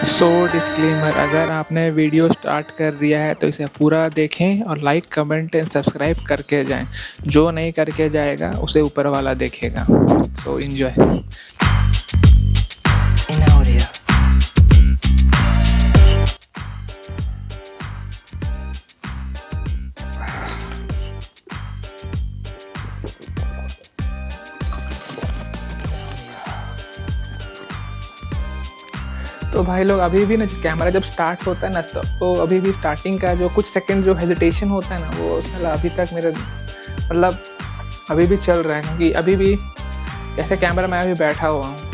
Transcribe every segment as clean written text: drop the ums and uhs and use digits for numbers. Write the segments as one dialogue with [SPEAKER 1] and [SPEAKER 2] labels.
[SPEAKER 1] सो disclaimer, अगर आपने video start कर दिया है तो इसे पूरा देखें और लाइक कमेंट एंड सब्सक्राइब करके जाएं। जो नहीं करके जाएगा उसे ऊपर वाला देखेगा। So enjoy.
[SPEAKER 2] in audio.
[SPEAKER 1] तो भाई लोग, अभी भी ना कैमरा जब स्टार्ट होता है ना तो अभी भी स्टार्टिंग का जो कुछ सेकंड जो हेजिटेशन होता है ना, वो साला अभी तक मेरे मतलब अभी भी चल रहा है। क्योंकि अभी भी जैसे कैमरा मैं अभी बैठा हुआ हूँ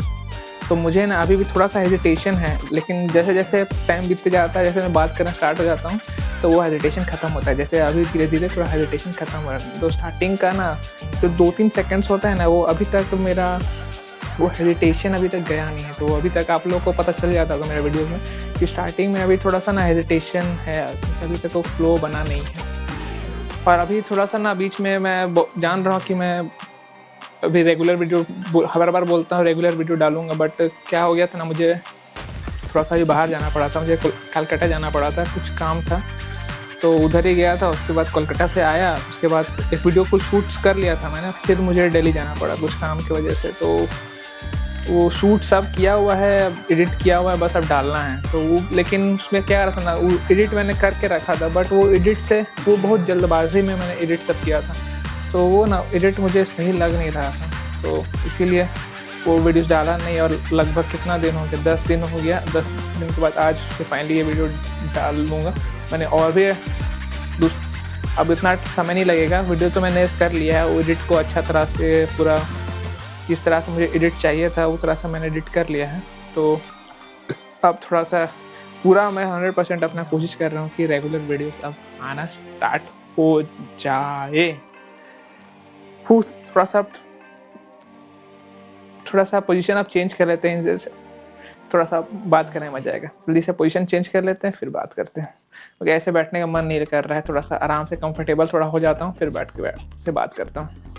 [SPEAKER 1] तो मुझे ना अभी भी थोड़ा सा हेजिटेशन है, लेकिन जैसे जैसे टाइम बीतते जाता है, जैसे मैं बात करना स्टार्ट हो जाता हूँ तो वो हेजिटेशन ख़त्म होता है। जैसे अभी धीरे धीरे थोड़ा हेजिटेशन ख़त्म हो रहा है। तो स्टार्टिंग का ना जो 2-3 सेकंड्स होता है ना, वो अभी तक मेरा वो हेजिटेशन अभी तक गया नहीं है। तो अभी तक आप लोगों को पता चल जाता होगा मेरे वीडियो में कि स्टार्टिंग में अभी थोड़ा सा ना हेजिटेशन है, अभी तक वो फ्लो बना नहीं है। और अभी थोड़ा सा ना बीच में मैं जान रहा हूँ कि मैं अभी रेगुलर वीडियो हर बार बोलता हूँ रेगुलर वीडियो डालूंगा, बट क्या हो गया था ना, मुझे थोड़ा सा भी बाहर जाना पड़ा था। मुझे कलकत्ता जाना पड़ा था, कुछ काम था तो उधर ही गया था। उसके बाद कोलकाता से आया, उसके बाद एक वीडियो को शूट कर लिया था मैंने, फिर मुझे दिल्ली जाना पड़ा कुछ काम की वजह से। तो वो शूट सब किया हुआ है, अब एडिट किया हुआ है, बस अब डालना है। तो वो लेकिन उसमें क्या रहा था ना, वो एडिट मैंने करके रखा था, बट वो एडिट से वो बहुत जल्दबाजी में मैंने एडिट सब किया था, तो वो ना एडिट मुझे सही लग नहीं रहा था। तो इसीलिए वो वीडियोस डाला नहीं। और लगभग कितना दिन हो गया, 10 दिन हो गया। 10 दिन के बाद आज फाइनली ये वीडियो डाल लूँगा मैंने। और भी अब इतना समय नहीं लगेगा, वीडियो तो मैंने कर लिया है। वो एडिट को अच्छा तरह से पूरा जिस तरह से मुझे एडिट चाहिए था उस तरह से मैंने एडिट कर लिया है। तो अब थोड़ा सा पूरा मैं 100% अपना कोशिश कर रहा हूँ कि रेगुलर वीडियोस अब आना स्टार्ट हो जाए। थोड़ा सा पोजीशन आप चेंज कर लेते हैं, जैसे थोड़ा सा बात करने में मजा आएगा। जल्दी से पोजीशन चेंज कर लेते हैं, फिर बात करते हैं। क्योंकि ऐसे बैठने का मन नहीं कर रहा है, थोड़ा सा आराम से कंफर्टेबल थोड़ा हो जाता हूँ, फिर बैठ से बात करता हूँ।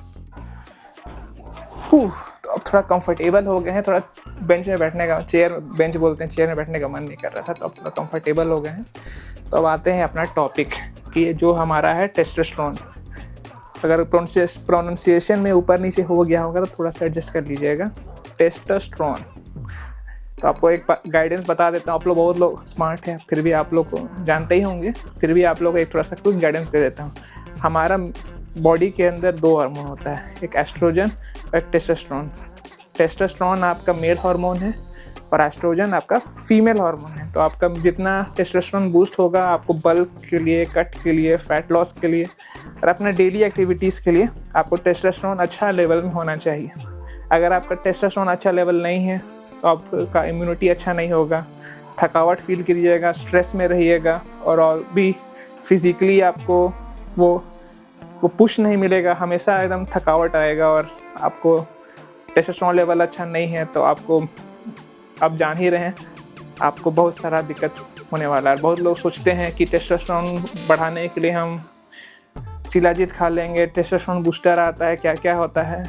[SPEAKER 1] तो अब थोड़ा कंफर्टेबल हो गए हैं। थोड़ा बेंच में बैठने का, बेंच बोलते हैं, चेयर में बैठने का मन नहीं कर रहा था, तो अब थोड़ा कंफर्टेबल हो गए हैं। तो अब आते हैं अपना टॉपिक कि जो हमारा है टेस्टोस्टेरोन। अगर प्रोनाउंसिएशन में ऊपर नीचे हो गया होगा तो थोड़ा सा एडजस्ट कर लीजिएगा। टेस्टोस्टेरोन, तो आपको एक गाइडेंस बता देता हूँ। आप लोग बहुत लोग स्मार्ट हैं, फिर भी आप लोग को जानते ही होंगे, फिर भी आप लोग एक थोड़ा सा क्विक गाइडेंस दे देता हूँ। हमारा बॉडी के अंदर 2 हार्मोन होता है, एक एस्ट्रोजन और एक टेस्टोस्टेरोन। टेस्टोस्टेरोन आपका मेल हार्मोन है और एस्ट्रोजन आपका फीमेल हार्मोन है। तो आपका जितना टेस्टोस्टेरोन बूस्ट होगा, आपको बल्क के लिए, कट के लिए, फैट लॉस के लिए और अपने डेली एक्टिविटीज़ के लिए आपको टेस्टोस्टेरोन अच्छा लेवल में होना चाहिए। अगर आपका टेस्टोस्टेरोन अच्छा लेवल नहीं है तो आपका इम्यूनिटी अच्छा नहीं होगा, थकावट फील करिएगा, स्ट्रेस में रहिएगा और भी फिज़िकली आपको वो पुश नहीं मिलेगा, हमेशा एकदम थकावट आएगा। और आपको टेस्टोस्टेरोन लेवल अच्छा नहीं है तो आपको, आप जान ही रहे हैं, आपको बहुत सारा दिक्कत होने वाला है। बहुत लोग सोचते हैं कि टेस्टोस्टेरोन बढ़ाने के लिए हम शिलाजीत खा लेंगे, टेस्टोस्टेरोन बूस्टर आता है, क्या क्या होता है।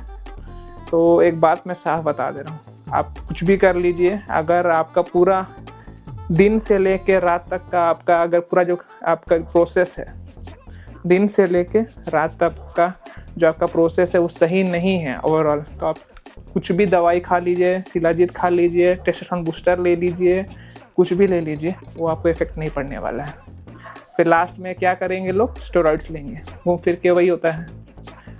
[SPEAKER 1] तो एक बात मैं साफ बता दे रहा हूँ, आप कुछ भी कर लीजिए, अगर आपका पूरा दिन से लेके रात तक का आपका अगर पूरा जो आपका प्रोसेस है, दिन से लेके रात तक का जो आपका प्रोसेस है वो सही नहीं है ओवरऑल, तो आप कुछ भी दवाई खा लीजिए, शिलाजीत खा लीजिए, टेस्टोस्टेरोन बूस्टर ले लीजिए, कुछ भी ले लीजिए, वो आपको इफेक्ट नहीं पड़ने वाला है। फिर लास्ट में क्या करेंगे लोग, स्टेरॉइड्स लेंगे, वो फिर के वही होता है।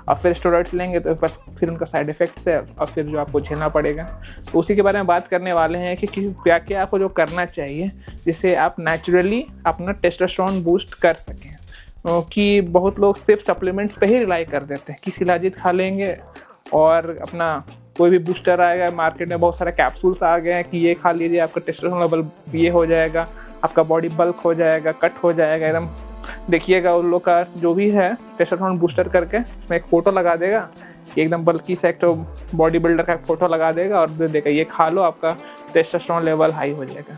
[SPEAKER 1] और फिर स्टेरॉइड्स लेंगे तो बस फिर उनका साइड इफेक्ट्स है और फिर जो आपको झेलना पड़ेगा। तो उसी के बारे में बात करने वाले हैं कि क्या क्या आपको जो करना चाहिए जिससे आप नेचुरली अपना टेस्टोस्टेरोन बूस्ट कर सकें। कि बहुत लोग सिर्फ सप्लीमेंट्स पे ही रिलाई कर देते हैं कि शिलाजीत खा लेंगे और अपना कोई भी बूस्टर आएगा, मार्केट में बहुत सारे कैप्सूल्स आ गए हैं कि ये खा लीजिए, आपका टेस्टोस्टेरोन लेवल ये हो जाएगा, आपका बॉडी बल्क हो जाएगा, कट हो जाएगा एकदम। देखिएगा उन लोग का जो भी है टेस्टोस्टेरोन बूस्टर करके उसमें एक फ़ोटो लगा देगा कि एकदम बल्कि से एक तो बॉडी बिल्डर का फ़ोटो लगा देगा और दे देगा ये खा लो, आपका टेस्टोस्टेरोन लेवल हाई हो जाएगा।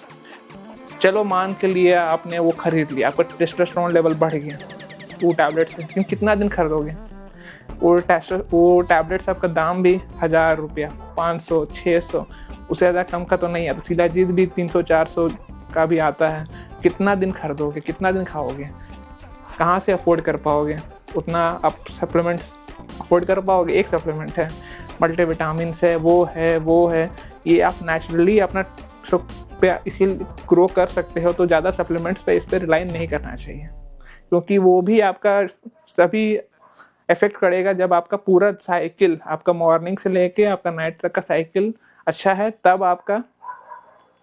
[SPEAKER 1] चलो मान के लिए आपने वो खरीद लिया, आपका टेस्टोस्टेरोन लेवल बढ़ गया वो टैबलेट से, लेकिन कितना दिन खरीदोगे? वो टैबलेट्स आपका दाम भी 1000 रुपया, 500, 600, उससे ज़्यादा कम का तो नहीं है। तो शिलाजीत भी 300, 400, का भी आता है, कितना दिन खरीदोगे, कितना दिन खाओगे, कहाँ से अफोर्ड कर पाओगे उतना आप सप्लीमेंट्स अफोर्ड कर पाओगे? एक सप्लीमेंट है, मल्टीविटामिन है, वो है, ये आप नेचुरली अपना पे इसीलिए ग्रो कर सकते हो। तो ज़्यादा सप्लीमेंट्स पे इस पर रिलाई नहीं करना चाहिए, क्योंकि वो भी आपका सभी इफेक्ट करेगा जब आपका पूरा साइकिल, आपका मॉर्निंग से लेके आपका नाइट तक का साइकिल अच्छा है, तब आपका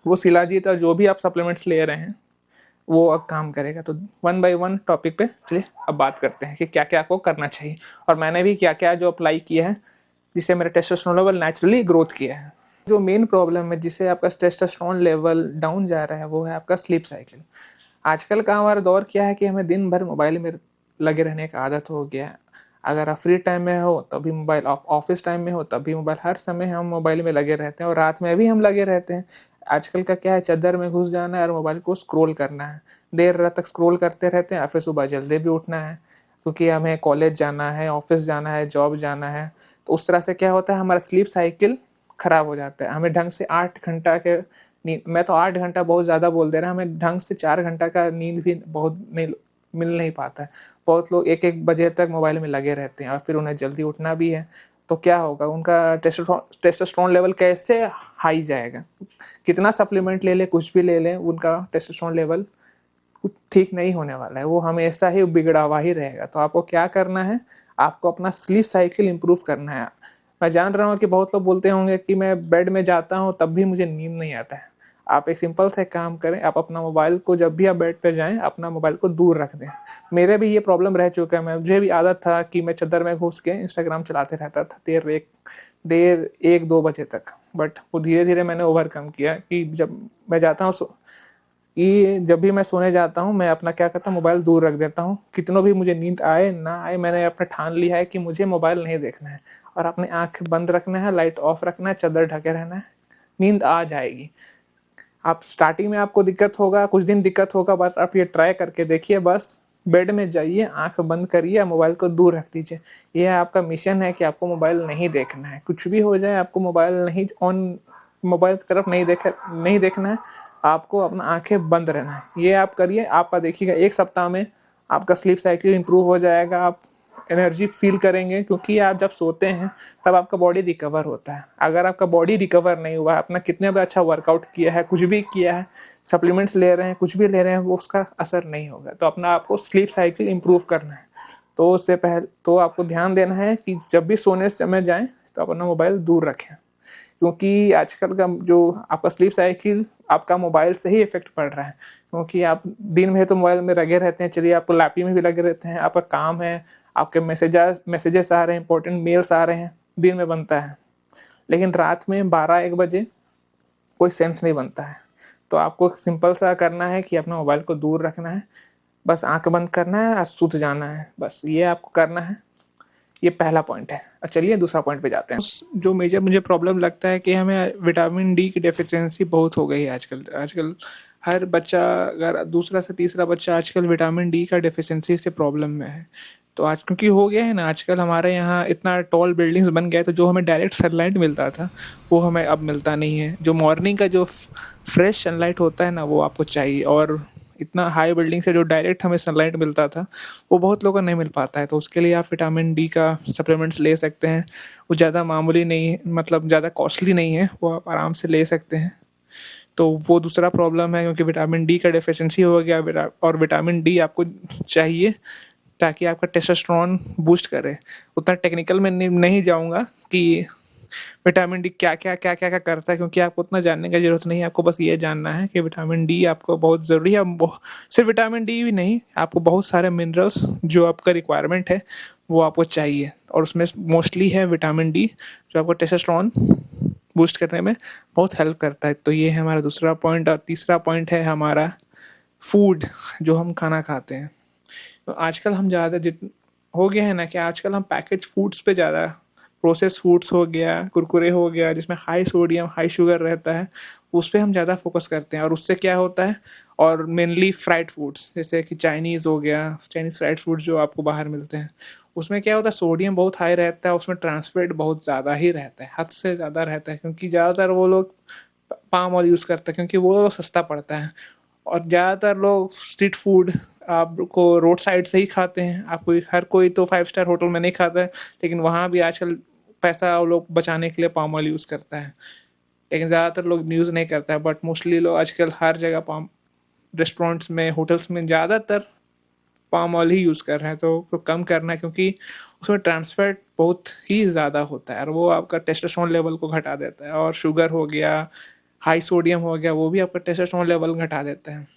[SPEAKER 1] वो शिलाजीत और जो भी आप सप्लीमेंट्स ले रहे हैं वो अब काम करेगा। तो वन बाय वन टॉपिक पे चलिए अब बात करते हैं कि क्या क्या आपको करना चाहिए और मैंने भी क्या क्या जो अप्लाई किया है जिससे मेरा टेस्टोस्टेरोन लेवल नेचुरली ग्रोथ किया है। जो मेन प्रॉब्लम है जिससे आपका टेस्टोस्टेरोन लेवल डाउन जा रहा है वो है आपका स्लीप साइकिल। आजकल का हमारा दौर क्या है कि हमें दिन भर मोबाइल में लगे रहने का आदत हो गया है। अगर आप फ्री टाइम में हो तभी मोबाइल, ऑफिस टाइम में हो तभी मोबाइल, हर समय हम मोबाइल में लगे रहते हैं और रात में भी हम लगे रहते हैं। आजकल का क्या है, चादर में घुस जाना है और मोबाइल को स्क्रॉल करना है, देर रात तक स्क्रॉल करते रहते हैं। फिर सुबह जल्दी भी उठना है क्योंकि हमें कॉलेज जाना है, ऑफिस जाना है, जॉब जाना है। तो उस तरह से क्या होता है, हमारा स्लीप साइकिल खराब हो जाता है। हमें ढंग से 8 घंटा के नींद, मैं तो 8 घंटा बहुत ज़्यादा बोल दे रहा, हमें ढंग से 4 घंटा का नींद भी बहुत नहीं मिल नहीं पाता है। बहुत लोग 1-1 बजे तक मोबाइल में लगे रहते हैं और फिर उन्हें जल्दी उठना भी है। तो क्या होगा, उनका टेस्टोस्टेरोन लेवल कैसे हाई जाएगा? कितना सप्लीमेंट ले ले, कुछ भी ले लें, उनका टेस्टोस्टेरोन लेवल कुछ ठीक नहीं होने वाला है, वो हमेशा ही बिगड़ा हुआ ही रहेगा। तो आपको क्या करना है, आपको अपना स्लीप साइकिल इंप्रूव करना है। मैं जान रहा हूँ कि बहुत लोग बोलते होंगे कि मैं बेड में जाता हूँ तब भी मुझे नींद नहीं आता है। आप एक सिंपल सा काम करें, आप अपना मोबाइल को जब भी आप बेड पे जाएं अपना मोबाइल को दूर रख दें। मेरे भी ये प्रॉब्लम रह चुका है, मुझे भी आदत था कि मैं चादर में घुस के इंस्टाग्राम चलाते रहता था देर 1-2 बजे तक। बट वो धीरे धीरे मैंने ओवरकम किया कि जब मैं जाता हूँ कि जब भी मैं सोने जाता हूँ मैं अपना क्या करता हूँ, मोबाइल दूर रख देता हूँ। कितनों भी मुझे नींद आए ना आए, मैंने अपना ठान लिया है कि मुझे मोबाइल नहीं देखना है और अपने आँख बंद रखना है, लाइट ऑफ रखना है, चादर ढके रहना है, नींद आ जाएगी। आप स्टार्टिंग में आपको दिक्कत होगा, कुछ दिन दिक्कत होगा, बस आप ये ट्राई करके देखिए। बस बेड में जाइए, आंख बंद करिए, मोबाइल को दूर रख दीजिए। यह आपका मिशन है कि आपको मोबाइल नहीं देखना है, कुछ भी हो जाए आपको मोबाइल नहीं मोबाइल की तरफ नहीं देखना है। आपको अपना आंखें बंद रहना है। ये आप करिए, आपका देखिएगा 1 सप्ताह में आपका स्लीप साइकिल इंप्रूव हो जाएगा। आप एनर्जी फील करेंगे क्योंकि आप जब सोते हैं तब आपका बॉडी रिकवर होता है। अगर आपका बॉडी रिकवर नहीं हुआ, अपना कितने भी अच्छा वर्कआउट किया है, कुछ भी किया है, सप्लीमेंट्स ले रहे हैं, कुछ भी ले रहे हैं, वो उसका असर नहीं होगा। तो अपना आपको स्लीप साइकिल इंप्रूव करना है। तो उससे पहले तो आपको ध्यान देना है कि जब भी सोने समय जाएं तो अपना मोबाइल दूर रखें, क्योंकि आजकल का जो आपका स्लीप साइकिल आपका मोबाइल से ही इफेक्ट पड़ रहा है। क्योंकि आप दिन में तो मोबाइल में लगे रहते हैं, चलिए आपको लैपटॉप में भी लगे रहते हैं, आपका काम है, आपके मैसेजेस आ रहे हैं, इंपॉर्टेंट मेल्स आ रहे हैं, दिन में बनता है, लेकिन रात में 12-1 बजे कोई सेंस नहीं बनता है। तो आपको सिंपल सा करना है कि अपना मोबाइल को दूर रखना है, बस आंख बंद करना है और सूत जाना है, बस ये आपको करना है। ये पहला पॉइंट है। चलिए दूसरा पॉइंट पे जाते हैं। जो मेजर मुझे प्रॉब्लम लगता है कि हमें विटामिन डी की डेफिशिएंसी बहुत हो गई है आजकल हर बच्चा, अगर दूसरा से तीसरा बच्चा आजकल विटामिन डी का डेफिशिएंसी से प्रॉब्लम में है। तो आज क्योंकि हो गया है ना, आजकल हमारे यहाँ इतना टॉल बिल्डिंग्स बन गया, तो जो हमें डायरेक्ट सनलाइट मिलता था वो हमें अब मिलता नहीं है। जो मॉर्निंग का जो फ्रेश सनलाइट होता है ना वो आपको चाहिए, और इतना हाई बिल्डिंग से जो डायरेक्ट हमें सनलाइट मिलता था वो बहुत लोगों को नहीं मिल पाता है। तो उसके लिए आप विटामिन डी का सप्लीमेंट्स ले सकते हैं। वो ज़्यादा मामूली नहीं है, मतलब ज़्यादा कॉस्टली नहीं है, वो आप आराम से ले सकते हैं। तो वो दूसरा प्रॉब्लम है, क्योंकि विटामिन डी का डेफिशिएंसी हो गया और विटामिन डी आपको चाहिए ताकि आपका टेस्टोस्टेरोन बूस्ट करे। उतना टेक्निकल में नहीं जाऊँगा कि विटामिन डी क्या करता है, क्योंकि आपको उतना जानने की जरूरत नहीं है। आपको बस ये जानना है कि विटामिन डी आपको बहुत ज़रूरी है। सिर्फ विटामिन डी भी नहीं, आपको बहुत सारे मिनरल्स जो आपका रिक्वायरमेंट है वो आपको चाहिए, और उसमें मोस्टली है विटामिन डी जो आपको टेस्टोस्टेरोन बूस्ट करने में बहुत हेल्प करता है। तो ये है हमारा दूसरा पॉइंट। और तीसरा पॉइंट है हमारा फूड, जो हम खाना खाते हैं। तो आजकल हम ज़्यादा हो गया है ना कि आजकल हम पैकेज फूड्स पे ज़्यादा, प्रोसेस फूड्स हो गया, कुरकुरे हो गया, जिसमें हाई सोडियम हाई शुगर रहता है, उस पर हम ज़्यादा फोकस करते हैं। और उससे क्या होता है, और मेनली फ्राइड फूड्स जैसे कि चाइनीज़ हो गया, चाइनीज़ फ्राइड फूड्स जो आपको बाहर मिलते हैं, उसमें क्या होता है, सोडियम बहुत हाई रहता है, उसमें ट्रांसफैट बहुत ज़्यादा ही रहता है, हद से ज़्यादा रहता है। क्योंकि ज़्यादातर वो लोग पाम ऑयल यूज़ करते हैं क्योंकि वो सस्ता पड़ता है। और ज़्यादातर लोग स्ट्रीट फूड आपको रोड साइड से ही खाते हैं। आपको हर कोई तो 5 स्टार होटल में नहीं खाता है, लेकिन वहाँ भी आजकल पैसा वो लोग बचाने के लिए पाम ऑयल यूज़ करता है। लेकिन ज़्यादातर लोग यूज़ नहीं करता है, बट मोस्टली लोग आजकल हर जगह पाम रेस्टोरेंट्स में, होटल्स में ज़्यादातर पाम ऑयल ही यूज़ कर रहे हैं। तो कम करना है, क्योंकि उसमें ट्रांसफैट बहुत ही ज़्यादा होता है और वो आपका टेस्टोस्टेरोन लेवल को घटा देता है। और शुगर हो गया, हाई सोडियम हो गया, वो भी आपका टेस्टोस्टेरोन लेवल घटा देता है।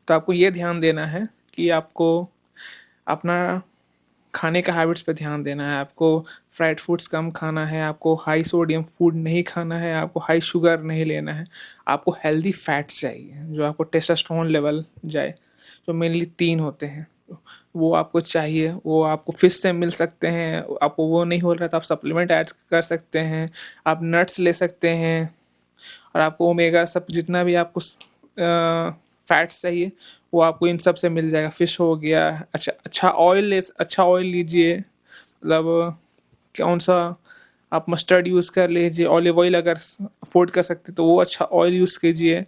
[SPEAKER 1] तो आपको ये ध्यान देना है कि आपको अपना खाने का हैबिट्स पे ध्यान देना है। आपको फ्राइड फूड्स कम खाना है, आपको हाई सोडियम फूड नहीं खाना है, आपको हाई शुगर नहीं लेना है। आपको हेल्दी फैट्स चाहिए जो आपको टेस्टोस्टेरोन लेवल जाए, जो मेनली 3 होते हैं, वो आपको चाहिए। वो आपको फिश से मिल सकते हैं। आपको वो नहीं हो रहा तो आप सप्लीमेंट ऐड कर सकते हैं, आप नट्स ले सकते हैं, और आपको ओमेगा सब जितना भी आपको फैट्स चाहिए वो आपको इन सब से मिल जाएगा। फिश हो गया, अच्छा ऑयल लीजिए। मतलब कौन सा, आप मस्टर्ड यूज़ कर लीजिए। ऑलिव ऑयल अगर अफोर्ड कर सकते तो वो अच्छा ऑयल यूज़ कीजिए।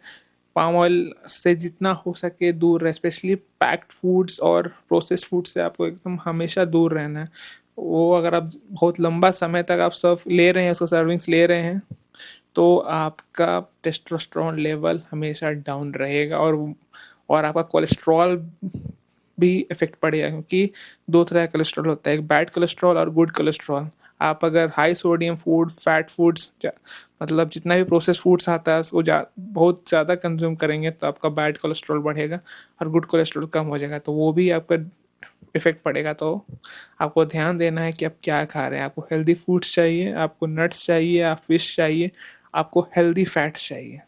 [SPEAKER 1] पाम ऑयल से जितना हो सके दूर रहे, स्पेशली पैक्ड फूड्स और प्रोसेस्ड फूड से आपको एकदम हमेशा दूर रहना है। वो अगर आप बहुत लंबा समय तक आप सर्व ले रहे हैं, उसको सर्विंग्स ले रहे हैं, तो आपका टेस्टोस्टेरोन लेवल हमेशा डाउन रहेगा। और आपका कोलेस्ट्रॉल भी इफेक्ट पड़ेगा, क्योंकि 2 तरह का कोलेस्ट्रॉल होता है, एक बैड कोलेस्ट्रॉल और गुड कोलेस्ट्रॉल। आप अगर high sodium food, fat foods, मतलब जितना भी प्रोसेस फूड्स आता है उसको बहुत ज़्यादा कंज्यूम करेंगे तो आपका बैड कोलेस्ट्रॉल बढ़ेगा और गुड कोलेस्ट्रॉल कम हो जाएगा, तो वो भी आपका इफेक्ट पड़ेगा। तो आपको ध्यान देना है कि आप क्या खा रहे हैं। आपको हेल्दी फूड्स चाहिए, आपको नट्स चाहिए, आप फिश चाहिए, आपको हेल्दी फैट्स चाहिए।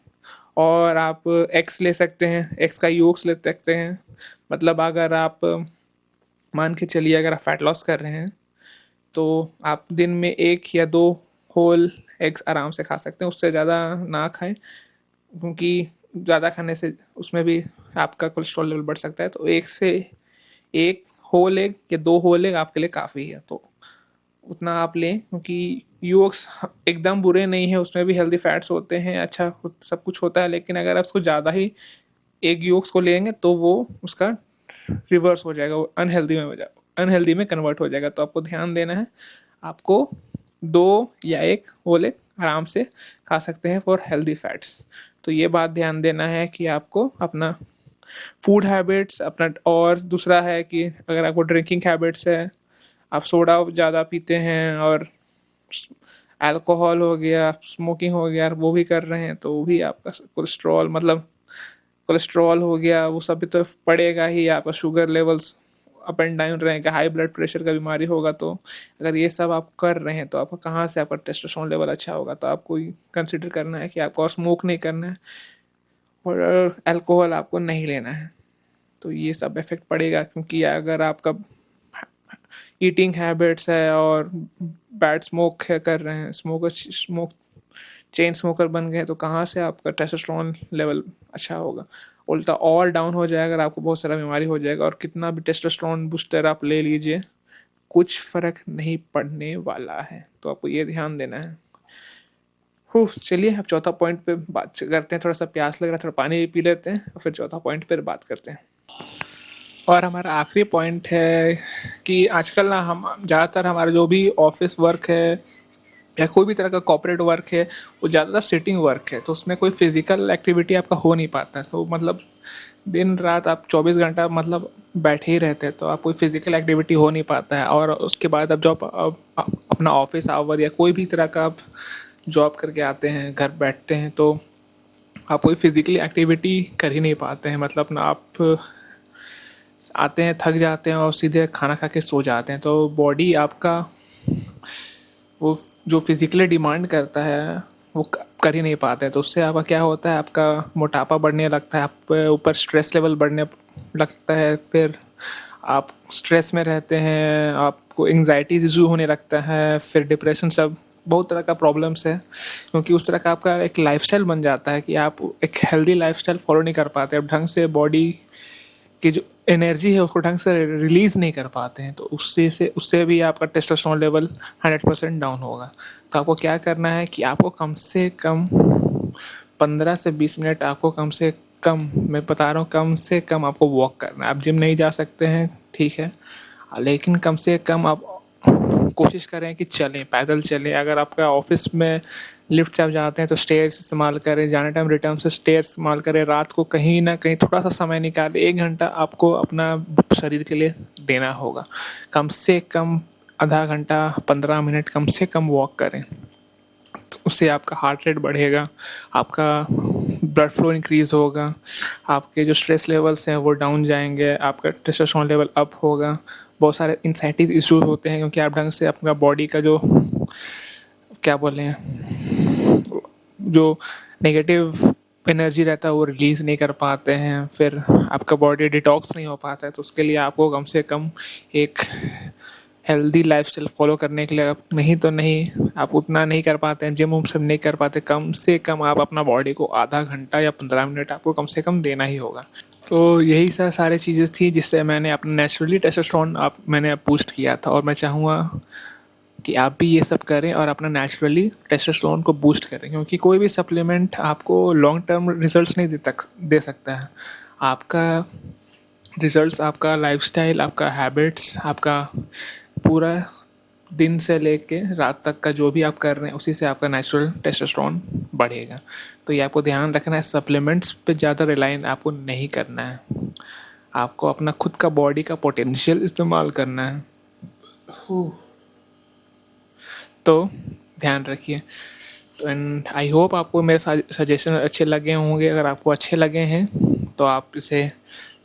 [SPEAKER 1] और आप एग्स ले सकते हैं, एग्स का योक्स ले सकते हैं। मतलब अगर आप मान के चलिए अगर आप फैट लॉस कर रहे हैं तो आप दिन में 1 या 2 होल एग्स आराम से खा सकते हैं, उससे ज़्यादा ना खाएं, क्योंकि ज़्यादा खाने से उसमें भी आपका कोलेस्ट्रॉल लेवल बढ़ सकता है। तो 1 होल एग या 2 होल एग आपके लिए काफ़ी है, तो उतना आप लें, क्योंकि योग्स एकदम बुरे नहीं है, उसमें भी हेल्दी फैट्स होते हैं, अच्छा सब कुछ होता है। लेकिन अगर आप उसको ज़्यादा ही एग योग्स को लेंगे तो वो उसका रिवर्स हो जाएगा, वो अनहेल्दी में कन्वर्ट हो जाएगा। तो आपको ध्यान देना है, आपको 2 या 1 होल एग आराम से खा सकते हैं फॉर हेल्दी फैट्स। तो ये बात ध्यान देना है कि आपको अपना फूड हैबिट्स अपना, और दूसरा है कि अगर आपको ड्रिंकिंग हैबिट्स है, आप सोडा ज़्यादा पीते हैं और अल्कोहल हो गया, स्मोकिंग हो गया, वो भी कर रहे हैं, तो वो भी आपका कोलेस्ट्रॉल हो गया, वो सब भी तो पड़ेगा ही। आपका sugar levels up and down रहेगा, हाई ब्लड प्रेशर का बीमारी होगा। तो अगर ये सब आप कर रहे हैं तो आपका कहाँ से आपका टेस्टोस्टेरोन लेवल अच्छा होगा। तो आपको कंसिडर करना है कि आपको और स्मोक नहीं करना है और अल्कोहल आपको नहीं लेना है। तो ये सब इफेक्ट पड़ेगा, क्योंकि अगर आपका ईटिंग हैबिट्स है और बैड स्मोक है कर रहे हैं, स्मोक चेन स्मोकर बन गए, तो कहाँ से आपका टेस्टोस्टेरोन लेवल अच्छा होगा। उल्टा और डाउन हो जाएगा, अगर आपको बहुत सारा बीमारी हो जाएगा। और कितना भी टेस्टोस्टेरोन बूस्टर आप ले लीजिए, कुछ फर्क नहीं पड़ने वाला है। तो आपको ये ध्यान देना है। चलिए अब चौथा पॉइंट पे बात करते हैं। थोड़ा सा प्यास लग रहा है, थोड़ा पानी भी पी लेते हैं और फिर चौथा पॉइंट पर बात करते हैं। और हमारा आखिरी पॉइंट है कि आजकल ना हम ज़्यादातर हमारा जो भी ऑफिस वर्क है या कोई भी तरह का कॉर्पोरेट वर्क है वो ज़्यादातर सिटिंग वर्क है, तो उसमें कोई फिजिकल एक्टिविटी आपका हो नहीं पाता है। तो मतलब दिन रात आप 24 घंटा मतलब बैठे ही रहते हैं, तो आप कोई फिजिकल एक्टिविटी हो नहीं पाता है। और उसके बाद अब जब आप अपना ऑफिस आवर या कोई भी तरह का आप जॉब करके आते हैं, घर बैठते हैं, तो आप कोई फिजिकली एक्टिविटी कर ही नहीं पाते हैं। मतलब ना आप आते हैं, थक जाते हैं और सीधे खाना खा के सो जाते हैं। तो बॉडी आपका वो जो फिजिकली डिमांड करता है वो कर ही नहीं पाते हैं। तो उससे आपका क्या होता है, आपका मोटापा बढ़ने लगता है, आप ऊपर स्ट्रेस लेवल बढ़ने लगता है, फिर आप स्ट्रेस में रहते हैं, आपको एंग्जाइटी इशू होने लगता है, फिर डिप्रेशन, सब बहुत तरह का प्रॉब्लम्स है। क्योंकि उस तरह का आपका एक लाइफस्टाइल बन जाता है कि आप एक हेल्दी लाइफस्टाइल फॉलो नहीं कर पाते, अब ढंग से बॉडी की जो एनर्जी है उसको ढंग से रिलीज़ नहीं कर पाते हैं। तो उससे भी आपका टेस्टोस्टेरोन लेवल 100% डाउन होगा। तो आपको क्या करना है कि आपको कम से कम 15 से 20 मिनट आपको कम से कम, मैं बता रहा हूँ कम से कम आपको वॉक करना है। आप जिम नहीं जा सकते हैं ठीक है, लेकिन कम से कम आप कोशिश करें कि चलें, पैदल चलें। अगर आपका ऑफिस में लिफ्ट से आप जाते हैं तो स्टेयर्स इस्तेमाल करें, जाने टाइम रिटर्न से स्टेयर्स इस्तेमाल करें। रात को कहीं ना कहीं थोड़ा सा समय निकालें, 1 घंटा आपको अपना शरीर के लिए देना होगा। कम से कम आधा घंटा 15 मिनट कम से कम वॉक करें, तो उससे आपका हार्ट रेट बढ़ेगा, आपका ब्लड फ्लो इंक्रीज़ होगा, आपके जो स्ट्रेस लेवल्स हैं वो डाउन जाएंगे, आपका टेस्टोस्टेरोन लेवल अप होगा। बहुत सारे इंसाइटिस इश्यूज होते हैं क्योंकि आप ढंग से अपना बॉडी का जो क्या बोले हैं, जो नेगेटिव एनर्जी रहता है वो रिलीज़ नहीं कर पाते हैं, फिर आपका बॉडी डिटॉक्स नहीं हो पाता है। तो उसके लिए आपको कम से कम एक हेल्दी लाइफस्टाइल फॉलो करने के लिए, आप नहीं तो नहीं, आप उतना नहीं कर पाते हैं, जिम उम सब नहीं कर पाते, कम से कम आप अपना बॉडी को आधा घंटा या 15 मिनट आपको कम से कम देना ही होगा। तो यही सारी चीज़ें थी जिससे मैंने अपना नेचुरली टेस्टोस्टेरोन मैंने बूस्ट किया था, और मैं चाहूँगा कि आप भी ये सब करें और अपना नेचुरली टेस्टोस्टेरोन को बूस्ट करें, क्योंकि कोई भी सप्लीमेंट आपको लॉन्ग टर्म रिजल्ट्स नहीं दे सकता है। आपका रिजल्ट्स आपका लाइफस्टाइल, आपका हैबिट्स, आपका पूरा दिन से लेके रात तक का जो भी आप कर रहे हैं उसी से आपका नेचुरल टेस्टोस्टेरोन बढ़ेगा। तो ये आपको ध्यान रखना है, सप्लीमेंट्स पे ज़्यादा रिलाई आपको नहीं करना है, आपको अपना खुद का बॉडी का पोटेंशियल इस्तेमाल करना है। तो ध्यान रखिए। तो एंड आई होप आपको मेरे सजेशन अच्छे लगे होंगे। अगर आपको अच्छे लगे हैं तो आप इसे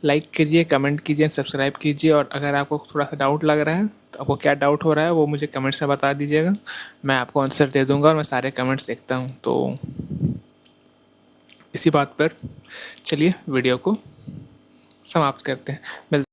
[SPEAKER 1] लाइक कीजिए, कमेंट कीजिए, सब्सक्राइब कीजिए। और अगर आपको थोड़ा सा डाउट लग रहा है तो आपको क्या डाउट हो रहा है वो मुझे कमेंट्स में बता दीजिएगा, मैं आपको आंसर दे दूंगा, और मैं सारे कमेंट्स देखता हूँ। तो इसी बात पर चलिए वीडियो को समाप्त करते हैं।